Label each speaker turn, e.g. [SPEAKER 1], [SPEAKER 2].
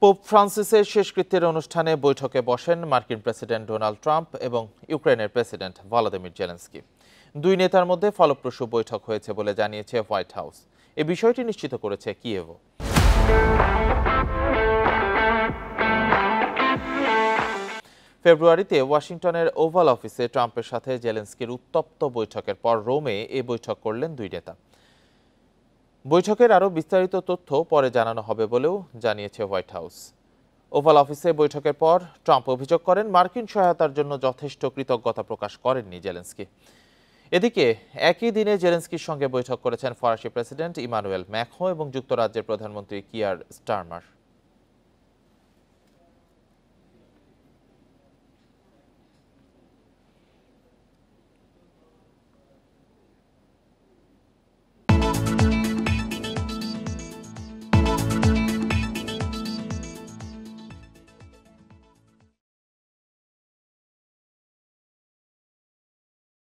[SPEAKER 1] Pope ফ্রান্সিসের শেষকৃত্যের অনুষ্ঠানে বৈঠকে বসেন মার্কিন প্রেসিডেন্ট ডোনাল্ড ট্রাম্প এবং ইউক্রেনের প্রেসিডেন্ট ভলোদিমির জেলেনস্কি। দুই নেতার মধ্যে ফলপ্রসূ বৈঠক হয়েছে বলে জানিয়েছে হোয়াইট হাউস। এই বিষয়টি নিশ্চিত করেছে কিয়েভও। ফেব্রুয়ারিতে ওয়াশিংটনের ওভাল অফিসে ট্রাম্পের সাথে জেলেনস্কির উত্তপ্ত বৈঠকের পর রোমে এই বৈঠক করলেন দুই নেতা। বৈঠকের আরও বিস্তারিত তথ্য পরে জানানো হবে বলেও জানিয়েছে হোয়াইট হাউস। ওভাল অফিসে বৈঠকের পর ট্রাম্প অভিযোগ করেন মার্কিন সহায়তার জন্য যথেষ্ট কৃতজ্ঞতা প্রকাশ করেননি জেলেনস্কি। এদিকে একই দিনে জেলেনস্কির সঙ্গে বৈঠক করেছেন ফরাসি প্রেসিডেন্ট ইমানুয়েল ম্যাক্রোঁ এবং যুক্তরাজ্যের প্রধানমন্ত্রী কিয়ার স্টারমার।